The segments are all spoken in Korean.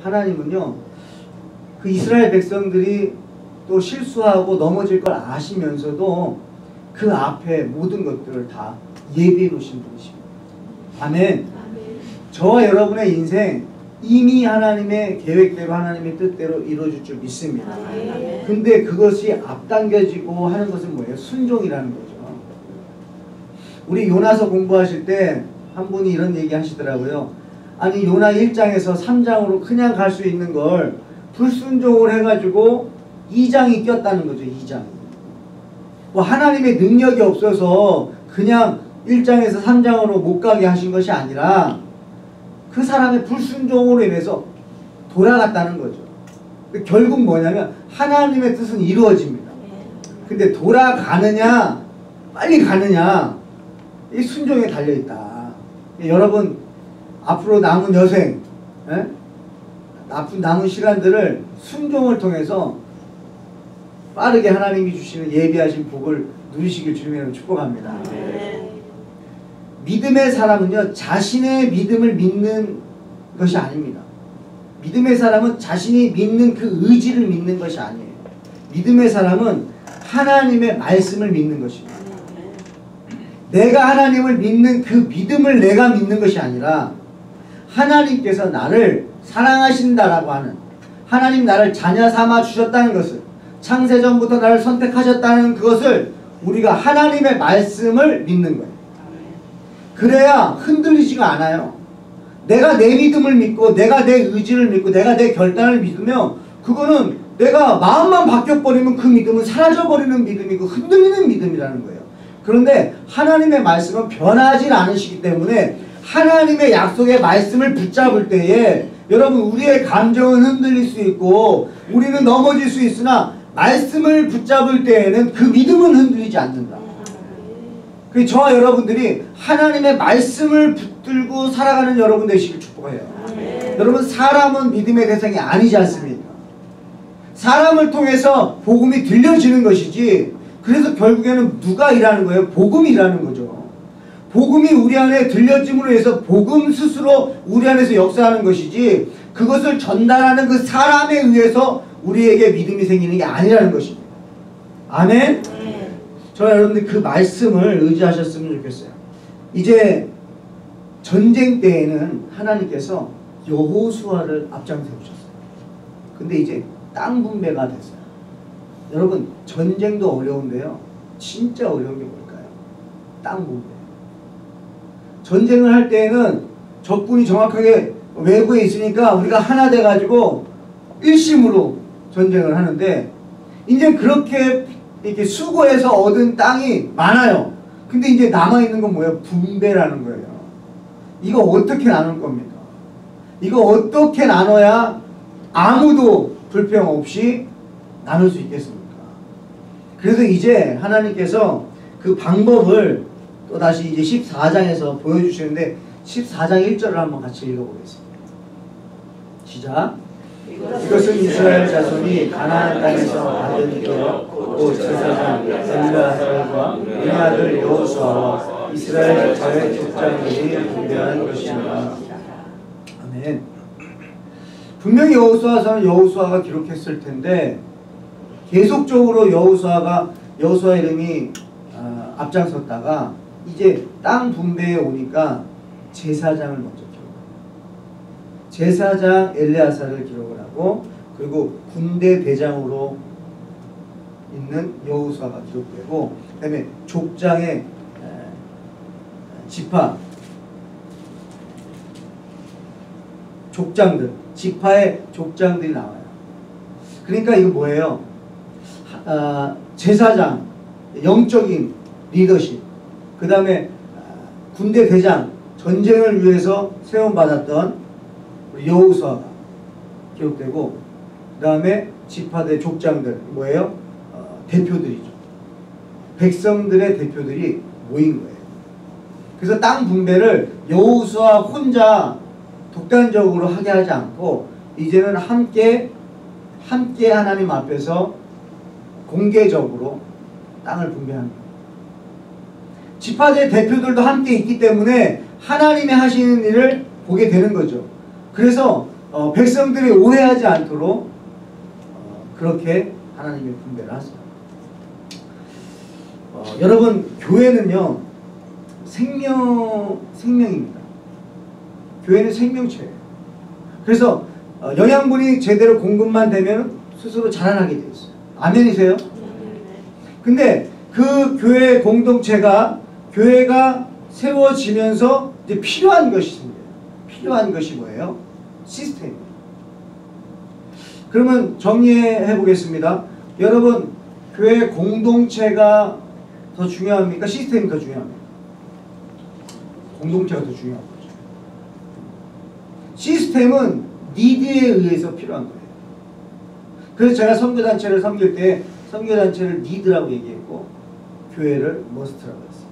하나님은요, 그 이스라엘 백성들이 또 실수하고 넘어질 걸 아시면서도 그 앞에 모든 것들을 다 예비해 놓으신 분이십니다. 아멘. 저와 여러분의 인생 이미 하나님의 계획대로 하나님의 뜻대로 이루어질 줄 믿습니다. 근데 그것이 앞당겨지고 하는 것은 뭐예요? 순종이라는 거죠. 우리 요나서 공부하실 때 한 분이 이런 얘기 하시더라고요. 아니 요나 1장에서 3장으로 그냥 갈 수 있는 걸 불순종을 해가지고 2장이 꼈다는 거죠. 2장. 뭐 하나님의 능력이 없어서 그냥 1장에서 3장으로 못 가게 하신 것이 아니라 그 사람의 불순종으로 인해서 돌아갔다는 거죠. 결국 뭐냐면 하나님의 뜻은 이루어집니다. 근데 돌아가느냐 빨리 가느냐 이 순종에 달려있다. 여러분 앞으로 남은 여생 남은 시간들을 순종을 통해서 빠르게 하나님이 주시는 예비하신 복을 누리시길 주님으로 축복합니다. 믿음의 사람은요, 자신의 믿음을 믿는 것이 아닙니다. 믿음의 사람은 자신이 믿는 그 의지를 믿는 것이 아니에요. 믿음의 사람은 하나님의 말씀을 믿는 것입니다. 내가 하나님을 믿는 그 믿음을 내가 믿는 것이 아니라 하나님께서 나를 사랑하신다라고 하는, 하나님 나를 자녀 삼아 주셨다는 것을, 창세전부터 나를 선택하셨다는 그것을 우리가 하나님의 말씀을 믿는 거예요. 그래야 흔들리지가 않아요. 내가 내 믿음을 믿고 내가 내 의지를 믿고 내가 내 결단을 믿으면 그거는 내가 마음만 바뀌어버리면 그 믿음은 사라져버리는 믿음이고 흔들리는 믿음이라는 거예요. 그런데 하나님의 말씀은 변하지 않으시기 때문에 하나님의 약속의 말씀을 붙잡을 때에 여러분 우리의 감정은 흔들릴 수 있고 우리는 넘어질 수 있으나 말씀을 붙잡을 때에는 그 믿음은 흔들리지 않는다. 그래서 저와 여러분들이 하나님의 말씀을 붙들고 살아가는 여러분 되시길 축복해요. 여러분 사람은 믿음의 대상이 아니지 않습니까? 사람을 통해서 복음이 들려지는 것이지 그래서 결국에는 누가 일하는 거예요? 복음이 일하는 거죠. 복음이 우리 안에 들려짐으로 해서 복음 스스로 우리 안에서 역사하는 것이지 그것을 전달하는 그 사람에 의해서 우리에게 믿음이 생기는 게 아니라는 것입니다. 아멘? 저와 여러분들 그 말씀을 의지하셨으면 좋겠어요. 이제 전쟁 때에는 하나님께서 여호수아를 앞장세우셨어요. 근데 이제 땅 분배가 됐어요. 여러분 전쟁도 어려운데요. 진짜 어려운 게 뭘까요? 땅 분배. 전쟁을 할 때에는 적군이 정확하게 외부에 있으니까 우리가 하나 돼가지고 일심으로 전쟁을 하는데 이제 그렇게 이렇게 수고해서 얻은 땅이 많아요. 근데 이제 남아있는 건 뭐예요? 분배라는 거예요. 이거 어떻게 나눌 겁니까? 이거 어떻게 나눠야 아무도 불평 없이 나눌 수 있겠습니까? 그래서 이제 하나님께서 그 방법을 또 다시 이제 14장에서 보여주시는데 14장 1절을 한번 같이 읽어보겠습니다. 시작. 이것은 이스라엘 자손이 가나안 땅에서 받은 기업 곧 제사장 엘르아살과 그의 아들 여호수아와 이스라엘 자의 족장들이 분배한 것입니다. 아멘. 분명히 여호수아가 기록했을 텐데 계속적으로 여호수아 이름이 앞장섰다가 이제 땅 분배에 오니까 제사장을 먼저 기록합니다. 제사장 엘레아사를 기록을 하고 그리고 군대 대장으로 있는 여호수아가 기록되고 그 다음에 족장의 지파의 족장들이 나와요. 그러니까 이거 뭐예요? 제사장, 영적인 리더십, 그 다음에 군대 대장, 전쟁을 위해서 세움받았던 여호수아가 기록되고 그 다음에 지파대 족장들 뭐예요? 대표들이죠. 백성들의 대표들이 모인 거예요. 그래서 땅 분배를 여호수아 혼자 독단적으로 하게 하지 않고 이제는 함께 하나님 앞에서 공개적으로 땅을 분배하는 거예요. 지파대 대표들도 함께 있기 때문에 하나님이 하시는 일을 보게 되는 거죠. 그래서 백성들이 오해하지 않도록 그렇게 하나님이 분배를 하세요. 여러분, 교회는요 생명입니다. 교회는 생명체예요. 그래서 영양분이 제대로 공급만 되면 스스로 자라나게 되어 있어요. 아멘이세요? 근데 그 교회 공동체가 교회가 세워지면서 이제 필요한 것이 있습니다. 필요한 것이 뭐예요? 시스템이에요. 그러면 정리해 보겠습니다. 여러분, 교회 공동체가 더 중요합니까? 시스템이 더 중요합니까? 공동체가 더 중요한 거죠. 시스템은 니드에 의해서 필요한 거예요. 그래서 제가 선교단체를 섬길 때 선교단체를 니드라고 얘기했고 교회를 머스트라고 했어요.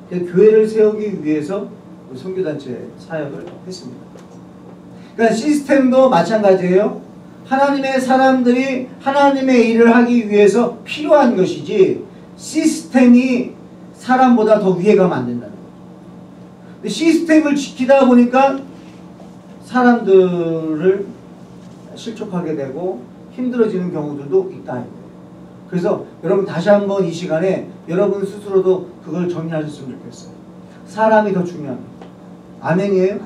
그래서 교회를 세우기 위해서 선교단체 사역을 했습니다. 그러니까 시스템도 마찬가지예요. 하나님의 사람들이 하나님의 일을 하기 위해서 필요한 것이지 시스템이 사람보다 더 위에 가면 안 된다는 거예요. 근데 시스템을 지키다 보니까 사람들을 실족하게 되고 힘들어지는 경우들도 있다. 그래서 여러분 다시 한번 이 시간에 여러분 스스로도 그걸 정리하셨으면 좋겠어요. 사람이 더 중요합니다. 아멘이에요?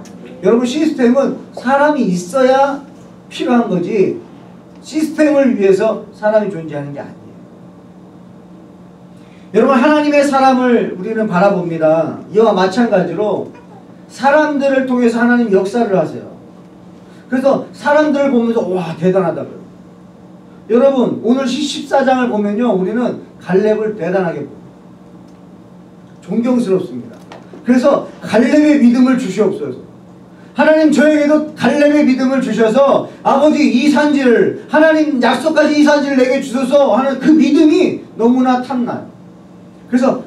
여러분, 시스템은 사람이 있어야 필요한 거지 시스템을 위해서 사람이 존재하는 게 아니에요. 여러분, 하나님의 사람을 우리는 바라봅니다. 이와 마찬가지로 사람들을 통해서 하나님 역사를 하세요. 그래서 사람들을 보면서 와, 대단하다고요. 여러분, 오늘 14장을 보면요 우리는 갈렙을 대단하게 봅니다. 존경스럽습니다. 그래서 갈렙의 믿음을 주시옵소서. 하나님, 저에게도 갈렙의 믿음을 주셔서 아버지 이 산지를, 하나님 약속까지 이 산지를 내게 주셔서 하는 그 믿음이 너무나 탐나요. 그래서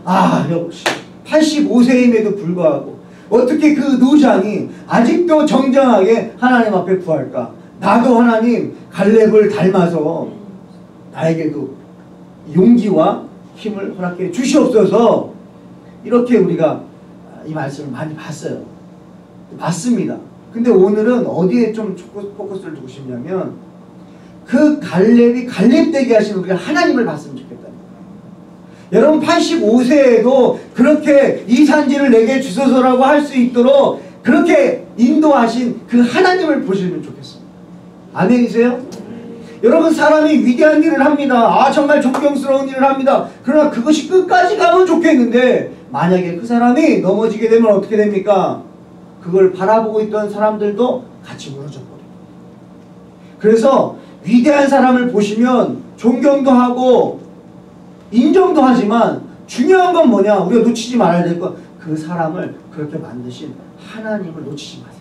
역시 85세임에도 불구하고 어떻게 그 노장이 아직도 정정하게 하나님 앞에 구할까? 나도 하나님 갈렙을 닮아서 나에게도 용기와 힘을 허락해 주시옵소서. 이렇게 우리가 이 말씀을 많이 봤어요. 맞습니다. 근데 오늘은 어디에 좀 포커스를 두고 싶냐면 그 갈렙이 갈렙되게 하신 우리가 하나님을 봤으면 좋겠다는 거예요. 여러분, 85세에도 그렇게 이 산지를 내게 주소서라고 할 수 있도록 그렇게 인도하신 그 하나님을 보시면 좋겠습니다. 아멘이세요? 여러분, 사람이 위대한 일을 합니다. 정말 존경스러운 일을 합니다. 그러나 그것이 끝까지 가면 좋겠는데 만약에 그 사람이 넘어지게 되면 어떻게 됩니까? 그걸 바라보고 있던 사람들도 같이 무너져 버려요. 그래서 위대한 사람을 보시면 존경도 하고 인정도 하지만 중요한 건 뭐냐? 우리가 놓치지 말아야 될 건 그 사람을 그렇게 만드신 하나님을 놓치지 마세요.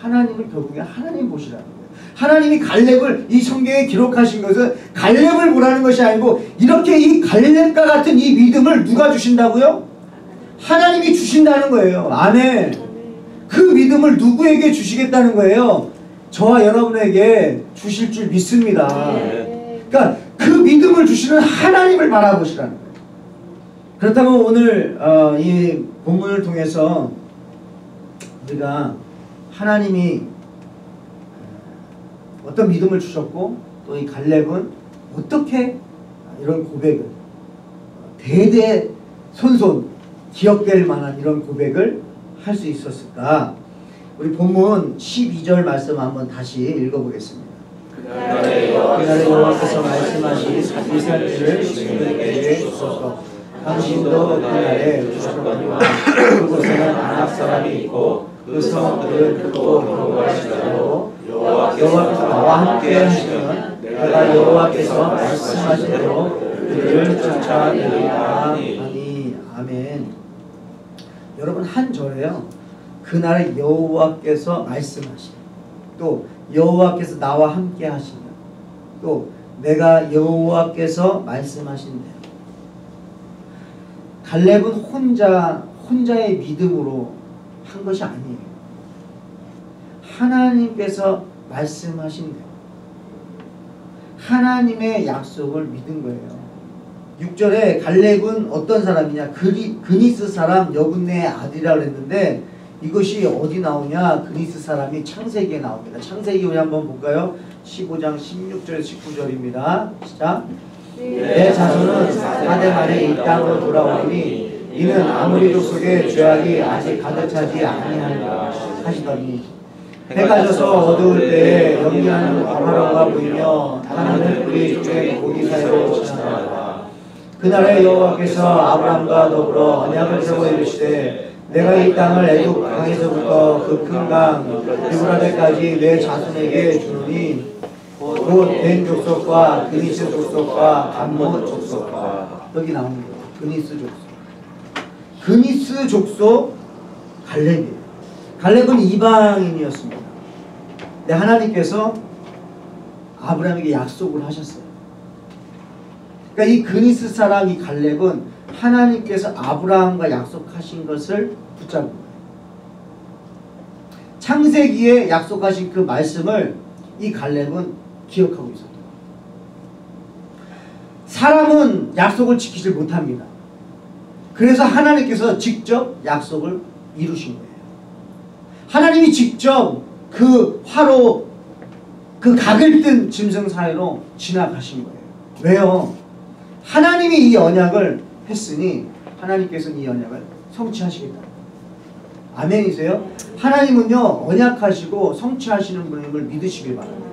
하나님을 결국에 하나님 보시라는 거예요. 하나님이 갈렙을 이 성경에 기록하신 것은 갈렙을 보라는 것이 아니고 이렇게 이 갈렙과 같은 이 믿음을 누가 주신다고요? 하나님이 주신다는 거예요. 아멘. 그 믿음을 누구에게 주시겠다는 거예요? 저와 여러분에게 주실 줄 믿습니다. 그러니까 그 믿음을 주시는 하나님을 바라보시라는 거예요. 그렇다면 오늘 이 본문을 통해서 우리가 하나님이 어떤 믿음을 주셨고 또 이 갈렙은 어떻게 이런 고백을 대대손손 기억될 만한 이런 고백을 할 수 있었을까? 우리 본문 12절 말씀 한번 다시 읽어보겠습니다. 그날에 여호와께서 말씀하신 이 산지를 그들에게 주소서. 당신도 그날에 주셨거니와 그곳에는 아낙 사람이 있고 그 성들을 크고 견고하시더라도 여호와께서 나와 함께 하시면 내가 여호와께서 말씀하신 대로 그들을 쫓아내리라 하니. 아멘. 여러분, 한 절에요. 그날에 여호와께서 말씀하시면, 또 여호와께서 나와 함께 하시면, 또 내가 여호와께서 말씀하신 대로. 갈렙은 혼자의 믿음으로 한 것이 아니에요. 하나님께서 말씀하신 대로 하나님의 약속을 믿은 거예요. 6절에 갈렙은 어떤 사람이냐? 그니스 사람 여분네의 아들이라고 했는데 이것이 어디 나오냐? 그니스 사람이 창세기에 나옵니다. 창세기 우리 한번 볼까요? 15장 16절 19절입니다. 시작. 내 자손은 사대만에 이 땅으로 돌아오니 이는 아모리 족속의 죄악이 아직 가득 차지 아니하리라 하시더니 해가 져서 어두울 때에 연기하는 바람과 보이며 하늘 뿌리 중에 고기 사이로 지나가다. 그날에 여호와께서 아브람과 더불어 언약을 세워 이르시되 내가 이 땅을 애굽 강에서부터 그 큰 강 유브라데까지 내 자손에게 주노니 곧 된 족속과 그니스 족속과 감못 족속과 여기 나옵니다. 그니스 족속. 그니스 족속 갈렙이에요. 갈렙은 이방인이었습니다. 근데 하나님께서 아브라함에게 약속을 하셨어요. 그러니까 이 그니스 사람 이 갈렙은 하나님께서 아브라함과 약속하신 것을 붙잡은 거예요. 창세기에 약속하신 그 말씀을 이 갈렙은 기억하고 있었다. 사람은 약속을 지키지 못합니다. 그래서 하나님께서 직접 약속을 이루신 거예요. 하나님이 직접 그 화로 그 각을 뜬 짐승 사이로 지나가신 거예요. 왜요? 하나님이 이 언약을 했으니 하나님께서는 이 언약을 성취하시겠다. 아멘이세요? 하나님은요 언약하시고 성취하시는 분임을 믿으시길 바랍니다.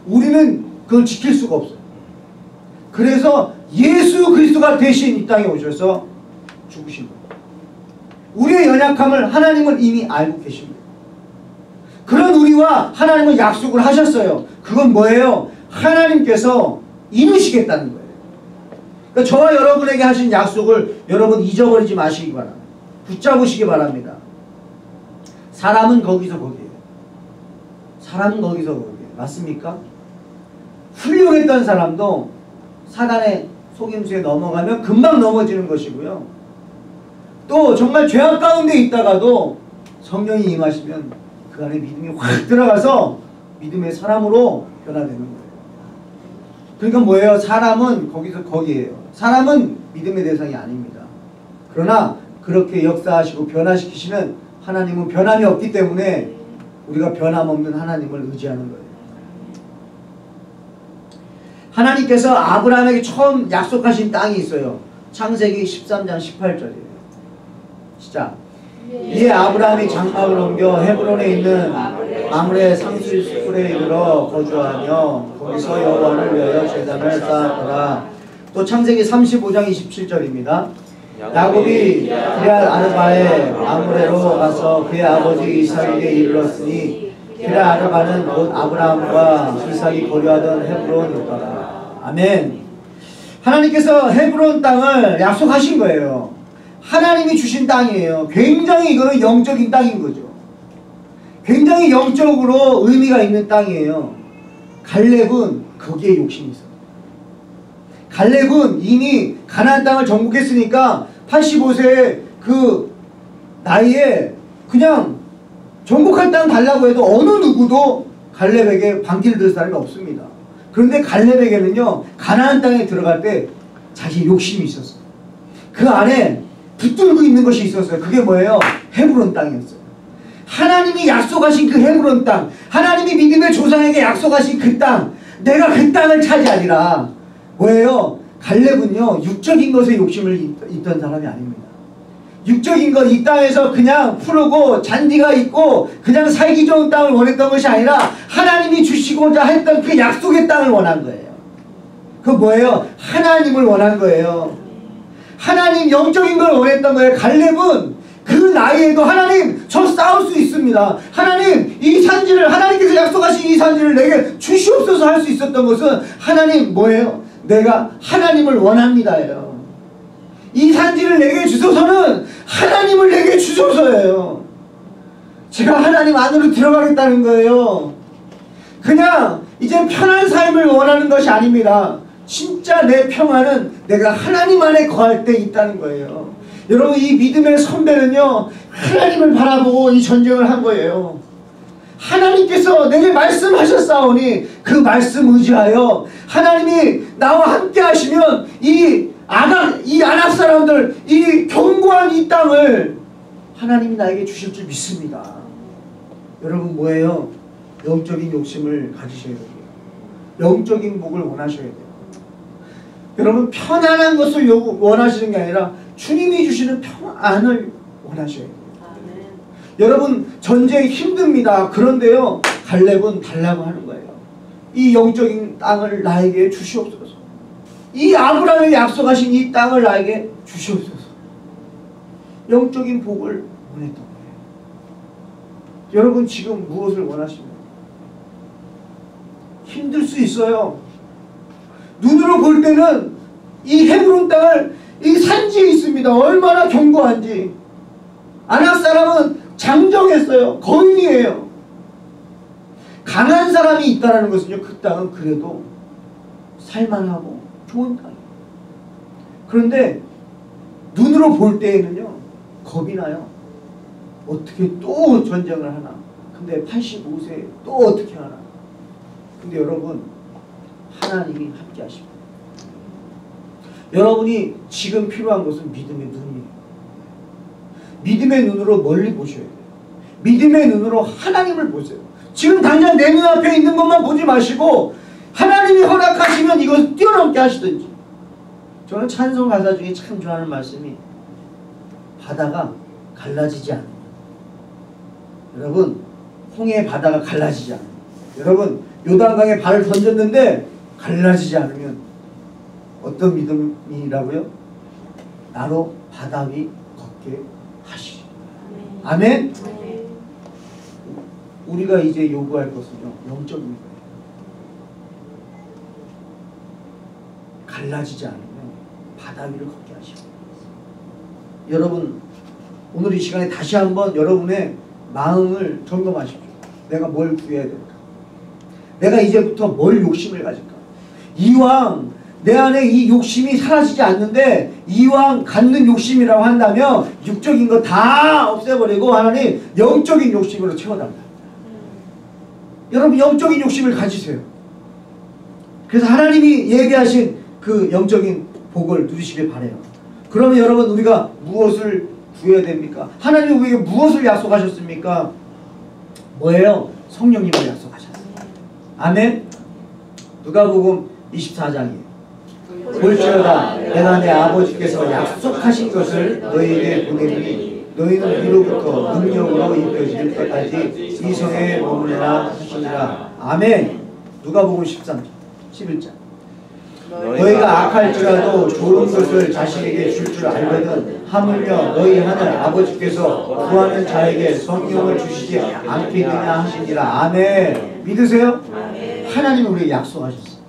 우리는 그걸 지킬 수가 없어요. 그래서 예수 그리스도가 대신 이 땅에 오셔서 죽으신 거예요. 우리의 연약함을 하나님은 이미 알고 계십니다. 그런 우리와 하나님은 약속을 하셨어요. 그건 뭐예요? 하나님께서 이루시겠다는 거예요. 그러니까 저와 여러분에게 하신 약속을 여러분 잊어버리지 마시기 바랍니다. 붙잡으시기 바랍니다. 사람은 거기서 거기에요. 사람은 거기서 거기에요. 맞습니까? 훌륭했던 사람도 사단의 속임수에 넘어가면 금방 넘어지는 것이고요. 또 정말 죄악 가운데 있다가도 성령이 임하시면 그 안에 믿음이 확 들어가서 믿음의 사람으로 변화되는 거예요. 그러니까 뭐예요? 사람은 거기서 거기에요. 사람은 믿음의 대상이 아닙니다. 그러나 그렇게 역사하시고 변화시키시는 하나님은 변함이 없기 때문에 우리가 변함없는 하나님을 의지하는 거예요. 하나님께서 아브라함에게 처음 약속하신 땅이 있어요. 창세기 13장 18절이에요. 시작. 이에 아브라함이 장막을 옮겨 헤브론에 있는 마므레 상수리 숲에 이르러 거주하며 거기서 여호와를 위하여 제단을 쌓았더라. 또 창세기 35장 27절입니다. 야곱이 기럇 아르바에 마므레로 가서 그의 아버지 이삭에게 이르렀으니 기럇 아르바는 곧 아브라함과 이삭이 거주하던 헤브론이었더라. 아멘. 하나님께서 헤브론 땅을 약속하신 거예요. 하나님이 주신 땅이에요. 굉장히 이거는 영적인 땅인 거죠. 굉장히 영적으로 의미가 있는 땅이에요. 갈렙은 거기에 욕심이 있어요. 갈렙은 이미 가나안 땅을 정복했으니까 85세의 그 나이에 그냥 정복할 땅 달라고 해도 어느 누구도 갈렙에게 방귀를 들 사람이 없습니다. 그런데 갈렙에게는요 가나안 땅에 들어갈 때 자기 욕심이 있었어요. 그 안에 붙들고 있는 것이 있었어요. 그게 뭐예요? 헤브론 땅이었어요. 하나님이 약속하신 그 헤브론 땅, 하나님이 믿음의 조상에게 약속하신 그 땅, 내가 그 땅을 차지하리라. 뭐예요? 갈렙은요 육적인 것에 욕심을 있던 사람이 아닙니다. 육적인 것, 이 땅에서 그냥 푸르고 잔디가 있고 그냥 살기 좋은 땅을 원했던 것이 아니라 하나님이 주시고자 했던 그 약속의 땅을 원한 거예요. 그 뭐예요? 하나님을 원한 거예요. 하나님 영적인 걸 원했던 거예요. 갈렙은 그 나이에도 하나님 저 싸울 수 있습니다. 하나님 이 산지를 하나님께서 약속하신 이 산지를 내게 주시옵소서 할 수 있었던 것은 하나님 뭐예요? 내가 하나님을 원합니다예요. 이 산지를 내게 주소서는 하나님을 내게 주소서예요. 제가 하나님 안으로 들어가겠다는 거예요. 그냥 이제 편한 삶을 원하는 것이 아닙니다. 진짜 내 평안은 내가 하나님 안에 거할 때 있다는 거예요. 여러분 이 믿음의 선배는요 하나님을 바라보고 이 전쟁을 한 거예요. 하나님께서 내게 말씀하셨사오니 그 말씀 의지하여 하나님이 나와 함께 하시면 이 안악 사람들 이 견고한 이 땅을 하나님이 나에게 주실 줄 믿습니다. 여러분 뭐예요? 영적인 욕심을 가지셔야 돼요. 영적인 복을 원하셔야 돼요. 여러분 편안한 것을 원하시는 게 아니라 주님이 주시는 평안을 원하셔야 돼요. 여러분 전쟁 힘듭니다. 그런데요 갈렙은 달라고 하는 거예요. 이 영적인 땅을 나에게 주시옵소서. 이 아브라함이 약속하신 이 땅을 나에게 주시옵소서. 영적인 복을 원했던 거예요. 여러분 지금 무엇을 원하십니까? 힘들 수 있어요. 눈으로 볼 때는 이 헤브론 땅을 이 산지에 있습니다. 얼마나 견고한지. 아낙 사람은 장정했어요. 거인이에요. 강한 사람이 있다는 것은요, 그 땅은 그래도 살만하고 좋은 땅이에요. 그런데 눈으로 볼 때에는요 겁이 나요. 어떻게 또 전쟁을 하나. 근데 85세에 또 어떻게 하나. 근데 여러분 하나님이 함께 하십니다. 여러분이 지금 필요한 것은 믿음의 눈이에요. 믿음의 눈으로 멀리 보셔야 돼요. 믿음의 눈으로 하나님을 보세요. 지금 당장 내 눈앞에 있는 것만 보지 마시고 하나님이 허락하시면 이것을 뛰어넘게 하시든지. 저는 찬송 가사 중에 참 좋아하는 말씀이 바다가 갈라지지 않아요. 여러분 홍해의 바다가 갈라지지 않아요. 여러분 요단강에 발을 던졌는데 갈라지지 않으면 어떤 믿음이라고요? 나로 바다 위 걷게 하시리. 아멘? 우리가 이제 요구할 것은요 영적인 거예요. 갈라지지 않으면 바다 위를 걷게 하시고. 여러분 오늘 이 시간에 다시 한번 여러분의 마음을 점검하십시오. 내가 뭘 구해야 될까? 내가 이제부터 뭘 욕심을 가질까? 이왕 내 안에 이 욕심이 사라지지 않는데 이왕 갖는 욕심이라고 한다면 육적인 거 다 없애버리고 하나님 영적인 욕심으로 채워달라. 여러분 영적인 욕심을 가지세요. 그래서 하나님이 얘기하신 그 영적인 복을 누리시길 바라요. 그러면 여러분 우리가 무엇을 구해야 됩니까? 하나님이 우리에게 무엇을 약속하셨습니까? 뭐예요? 성령님을 약속하셨어요. 아멘? 누가복음 24장이에요. 볼지어다 내가 내 아버지께서 약속하신 것을 너희에게 보내리니 너희는 위로부터 능력으로 입혀질 때까지 이 성에 머무르라 하시니라. 아멘. 누가복음 13장 11장. 너희가 악할지라도 좋은 것을 자신에게 줄 줄 알거든 하물며 너희 하늘 아버지께서 구하는 자에게 성령을 주시지 않겠느냐 하시니라. 아멘. 믿으세요? 하나님이 우리에게 약속하셨어요.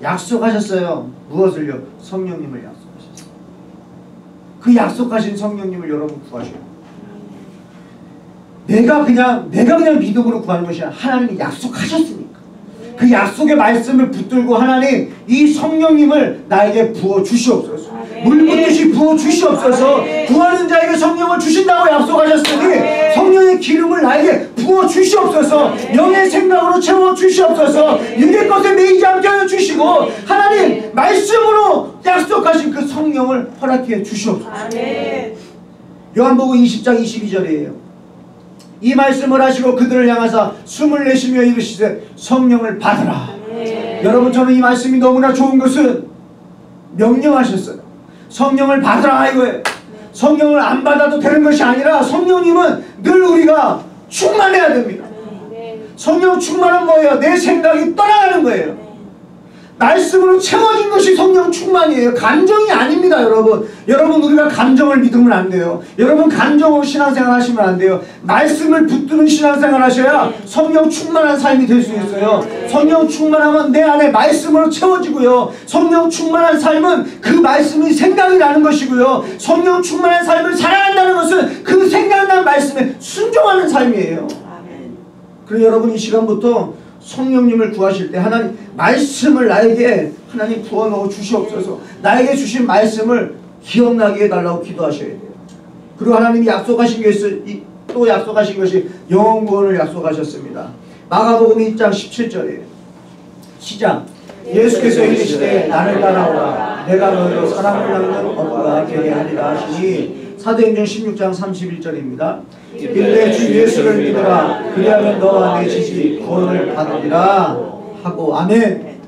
약속하셨어요. 무엇을요? 성령님을 약속하셨어요. 그 약속하신 성령님을 여러분 구하셔요. 내가 그냥 믿음으로 구하는 것이 아니라 하나님이 약속하셨으니까 그 약속의 말씀을 붙들고 하나님 이 성령님을 나에게 부어 주시옵소서. 물 붓듯이 부어 주시옵소서. 구하는 자에게 성령을 주신다고 약속하셨으니 성령의 기름을 나에게 부어 주시옵소서. 영의 생각으로 채워 주시옵소서. 육의 것에 매이지 않게 하여 주시고 하나님 말씀으로 약속하신 그 성령을 허락해 주시옵소서. 요한복음 20장 22절이에요. 이 말씀을 하시고 그들을 향하사 숨을 내쉬며 이르시되 성령을 받으라. 여러분 저는 이 말씀이 너무나 좋은 것은 명령하셨어요. 성령을 받으라 이거예요. 성령을 안 받아도 되는 것이 아니라 성령님은 늘 우리가 충만해야 됩니다. 성령 충만은 뭐예요? 내 생각이 떠나가는 거예요. 말씀으로 채워진 것이 성령 충만이에요. 감정이 아닙니다. 여러분 우리가 감정을 믿으면 안 돼요. 여러분 감정으로 신앙생활 하시면 안 돼요. 말씀을 붙드는 신앙생활 하셔야 성령 충만한 삶이 될 수 있어요. 성령 충만하면 내 안에 말씀으로 채워지고요. 성령 충만한 삶은 그 말씀이 생각이 나는 것이고요. 성령 충만한 삶을 살아간다는 것은 그 생각난 말씀에 순종하는 삶이에요. 그래서 여러분 이 시간부터 성령님을 구하실 때 하나님 말씀을 나에게 하나님 부어넣어 주시옵소서. 나에게 주신 말씀을 기억나게 해달라고 기도하셔야 돼요. 그리고 하나님이 약속하신 것이 또 약속하신 것이 영원구원을 약속하셨습니다. 마가복음 1장 17절이에요. 시작. 예수께서 이르시되 나를 따라오라 내가 너희로 사람을 낚는 어부가 되게 하리라 하시니 사도행전 16장 31절입니다. 이르되 주 예수를 믿어라. 그리하면 너와 내 집이 구원을 받으리라 하고. 아멘.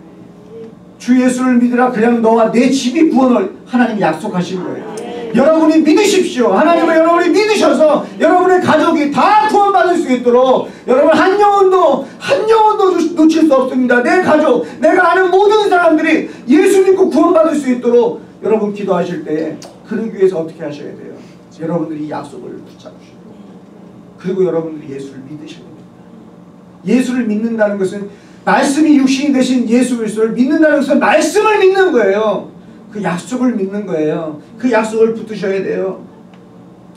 주 예수를 믿으라. 그냥 너와 내 집이 구원을 하나님이 약속하신 거예요. 여러분이 믿으십시오. 하나님을 여러분이 믿으셔서 여러분의 가족이 다 구원받을 수 있도록, 여러분 한 영혼도 놓칠 수 없습니다. 내 가족, 내가 아는 모든 사람들이 예수 믿고 구원받을 수 있도록 여러분 기도하실 때, 그러기 위해서 어떻게 하셔야 돼요? 여러분들이 이 약속을 붙잡으시고, 그리고 여러분들이 예수를 믿으셔야 됩니다. 예수를 믿는다는 것은, 말씀이 육신이 되신 예수 그리스도를 믿는다는 것은 말씀을 믿는 거예요. 그 약속을 믿는 거예요. 그 약속을 붙드셔야 돼요.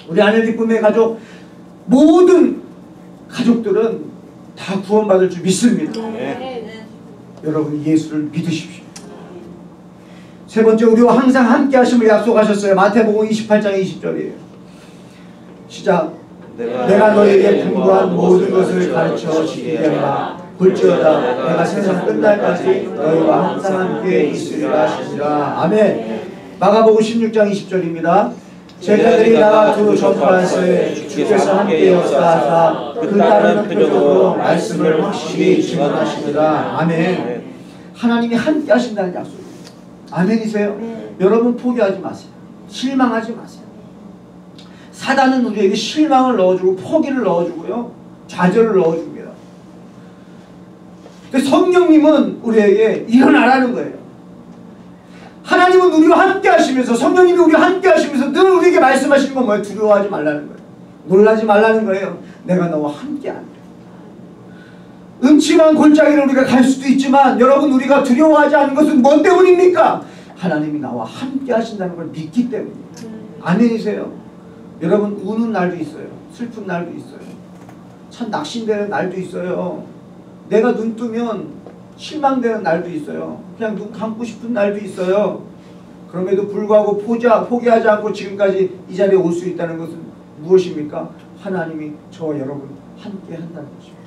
우리 하늘 기쁨의 가족, 모든 가족들은 다 구원받을 줄 믿습니다. 여러분 예수를 믿으십시오. 세 번째, 우리와 항상 함께 하심을 약속하셨어요. 마태복음 28장 20절이에요. 시작. 내가 너에게 분부한 모든 것을 가르쳐 지키게 하라. 볼지어다 내가 세상 끝날까지 너희와 항상 함께 있으리라 하시니라. 아멘. 마가복음 16장 20절입니다. 제자들이 나가 두루 전파하되 주께서 함께 역사하사 그 따르는 표적으로 말씀을 확실히 증언하시니라. 아멘. 하나님이 함께 하신다는 약속입니다. 아멘이세요? 여러분 포기하지 마세요. 실망하지 마세요. 사단은 우리에게 실망을 넣어주고 포기를 넣어주고요, 좌절을 넣어줍니다. 성령님은 우리에게 일어나라는 거예요. 하나님은 우리와 함께 하시면서, 성령님이 우리와 함께 하시면서 늘 우리에게 말씀하시는 건 뭐예요? 두려워하지 말라는 거예요. 놀라지 말라는 거예요. 내가 너와 함께 한다. 음침한 골짜기를 우리가 갈 수도 있지만, 여러분 우리가 두려워하지 않는 것은 뭔 때문입니까? 하나님이 나와 함께 하신다는 걸 믿기 때문입니다. 아멘이세요? 여러분 우는 날도 있어요. 슬픈 날도 있어요. 참 낙심되는 날도 있어요. 내가 눈 뜨면 실망되는 날도 있어요. 그냥 눈 감고 싶은 날도 있어요. 그럼에도 불구하고 포기하지 않고 지금까지 이 자리에 올 수 있다는 것은 무엇입니까? 하나님이 저와 여러분 함께 한다는 것입니다.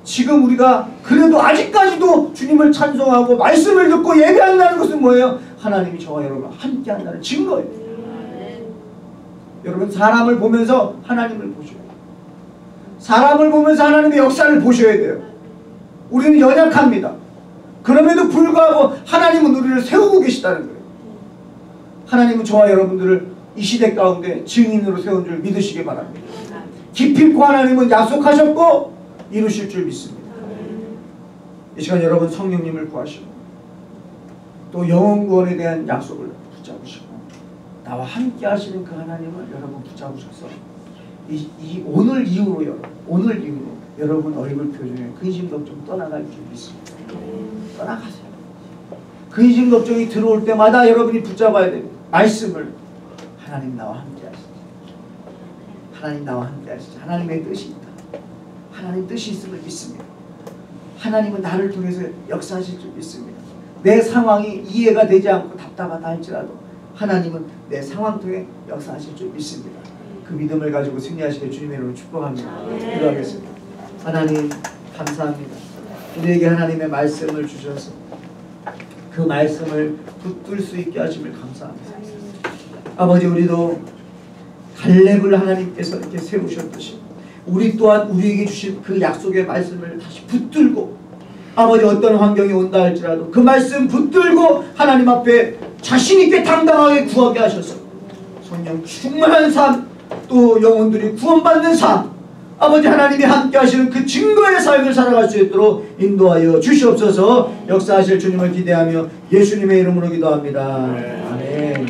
지금 우리가 그래도 아직까지도 주님을 찬송하고 말씀을 듣고 예배한다는 것은 뭐예요? 하나님이 저와 여러분 함께 한다는 증거예요. 여러분 사람을 보면서 하나님을 보셔야 돼요. 사람을 보면서 하나님의 역사를 보셔야 돼요. 우리는 연약합니다. 그럼에도 불구하고 하나님은 우리를 세우고 계시다는 거예요. 하나님은 저와 여러분들을 이 시대 가운데 증인으로 세운 줄 믿으시기 바랍니다. 기필코 하나님은 약속하셨고 이루실 줄 믿습니다. 이 시간 여러분 성령님을 구하시고 또 영혼 구원에 대한 약속을 붙잡으시고 나와 함께 하시는 그 하나님을 여러분 붙잡으셔서 오늘 이후로 여러분 얼굴 표정에 근심 걱정 떠나갈 줄 믿습니다. 떠나가세요. 근심 걱정이 들어올 때마다 여러분이 붙잡아야 됩니다. 말씀을. 하나님 나와 함께 하시죠. 하나님 나와 함께 하시죠. 하나님의 뜻이 있다. 하나님 뜻이 있음을 믿습니다. 하나님은 나를 통해서 역사하실 줄 믿습니다. 내 상황이 이해가 되지 않고 답답하다 할지라도 하나님은 내 상황 통해 역사하실 줄 믿습니다. 그 믿음을 가지고 승리하시길 주님의 이름으로 축복합니다. 기도하겠습니다. 하나님 감사합니다. 우리에게 하나님의 말씀을 주셔서 그 말씀을 붙들 수 있게 하심을 감사합니다. 아버지 우리도 갈렙을 하나님께서 이렇게 세우셨듯이 우리 또한 우리에게 주신 그 약속의 말씀을 다시 붙들고 아버지 어떤 환경이 온다 할지라도 그 말씀 붙들고 하나님 앞에 자신 있게 당당하게 구하게 하셔서 성령 충만한 삶 또 영혼들이 구원받는 삶 아버지 하나님이 함께 하시는 그 증거의 삶을 살아갈 수 있도록 인도하여 주시옵소서. 역사하실 주님을 기대하며 예수님의 이름으로 기도합니다. 아멘.